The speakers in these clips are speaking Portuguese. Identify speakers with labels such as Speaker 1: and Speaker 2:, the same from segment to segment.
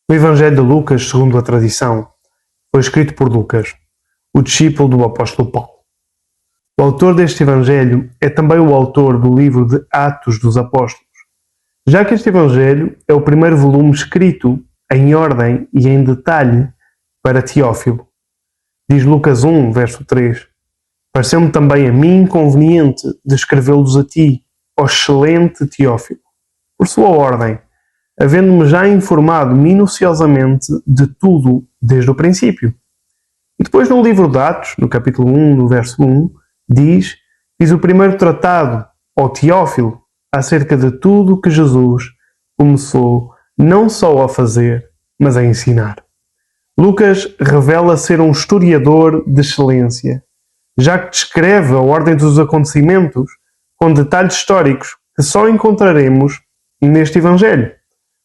Speaker 1: O Evangelho de Lucas, segundo a tradição, foi escrito por Lucas, o discípulo do apóstolo Paulo. O autor deste Evangelho é também o autor do livro de Atos dos Apóstolos, já que este Evangelho é o primeiro volume escrito em ordem e em detalhe para Teófilo. Diz Lucas 1, verso 3: Pareceu-me também a mim conveniente de escrevê-los a ti, ó excelente Teófilo, por sua ordem, havendo-me já informado minuciosamente de tudo desde o princípio. E depois no livro de Atos, no capítulo 1, no verso 1, diz: Fiz o primeiro tratado, ó Teófilo, acerca de tudo o que Jesus começou não só a fazer, mas a ensinar. Lucas revela ser um historiador de excelência, já que descreve a ordem dos acontecimentos com detalhes históricos que só encontraremos neste Evangelho,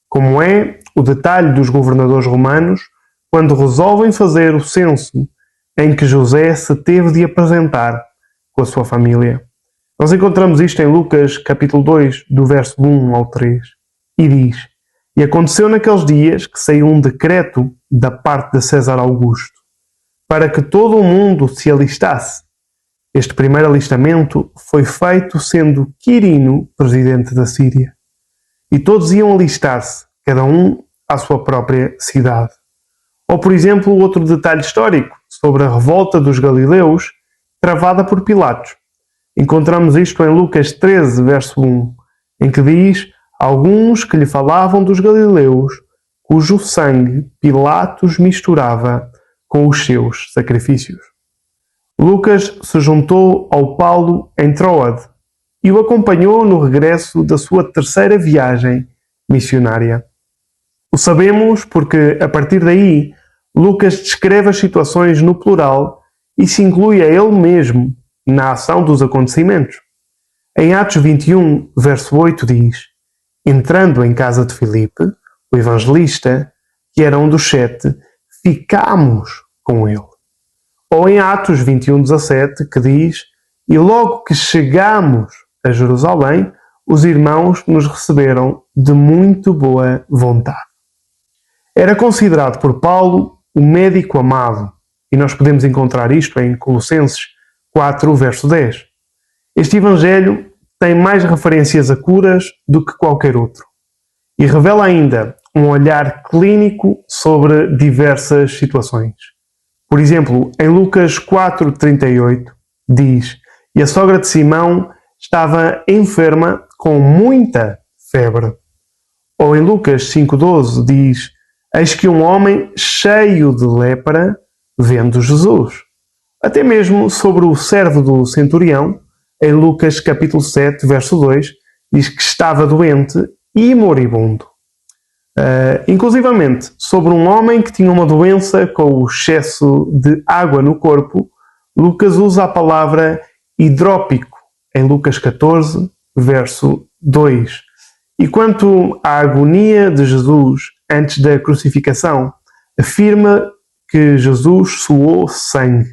Speaker 1: como é o detalhe dos governadores romanos quando resolvem fazer o censo em que José se teve de apresentar com a sua família. Nós encontramos isto em Lucas capítulo 2, do verso 1 ao 3, e diz: E aconteceu naqueles dias que saiu um decreto da parte de César Augusto, para que todo o mundo se alistasse. Este primeiro alistamento foi feito sendo Quirino presidente da Síria. E todos iam alistar-se, cada um à sua própria cidade. Ou, por exemplo, outro detalhe histórico sobre a revolta dos galileus travada por Pilatos. Encontramos isto em Lucas 13, verso 1, em que diz: Alguns que lhe falavam dos galileus, cujo sangue Pilatos misturava com os seus sacrifícios. Lucas se juntou ao Paulo em Troade e o acompanhou no regresso da sua terceira viagem missionária. O sabemos porque, a partir daí, Lucas descreve as situações no plural e se inclui a ele mesmo na ação dos acontecimentos. Em Atos 21, verso 8 diz: Entrando em casa de Filipe, o evangelista, que era um dos 7, ficámos com ele. Ou em Atos 21, 17, que diz: E logo que chegámos a Jerusalém, os irmãos nos receberam de muito boa vontade. Era considerado por Paulo o médico amado, e nós podemos encontrar isto em Colossenses 4, verso 10. Este Evangelho tem mais referências a curas do que qualquer outro, e revela ainda um olhar clínico sobre diversas situações. Por exemplo, em Lucas 4,38 diz: E a sogra de Simão estava enferma com muita febre. Ou em Lucas 5,12 diz: Eis que um homem cheio de lepra vendo Jesus. Até mesmo sobre o servo do centurião, em Lucas capítulo 7, verso 2, diz que estava doente e moribundo. Inclusivamente, sobre um homem que tinha uma doença com o excesso de água no corpo, Lucas usa a palavra hidrópico, em Lucas 14, verso 2. E quanto à agonia de Jesus antes da crucificação, afirma que Jesus suou sangue.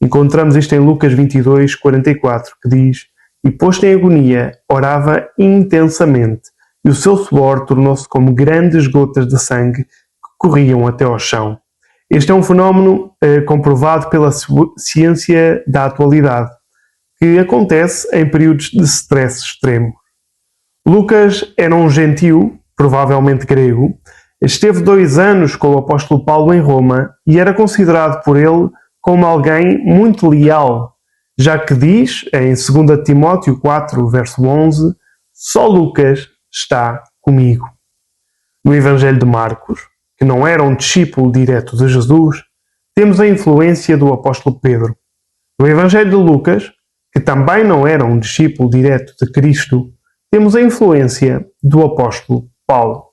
Speaker 1: Encontramos isto em Lucas 22, 44, que diz: E posto em agonia, orava intensamente, e o seu suor tornou-se como grandes gotas de sangue que corriam até ao chão. Este é um fenómeno comprovado pela ciência da atualidade, que acontece em períodos de stress extremo. Lucas era um gentio, provavelmente grego, esteve 2 anos com o apóstolo Paulo em Roma e era considerado por ele como alguém muito leal, já que diz, em 2 Timóteo 4, verso 11, só Lucas está comigo. No Evangelho de Marcos, que não era um discípulo direto de Jesus, temos a influência do apóstolo Pedro. No Evangelho de Lucas, que também não era um discípulo direto de Cristo, temos a influência do apóstolo Paulo.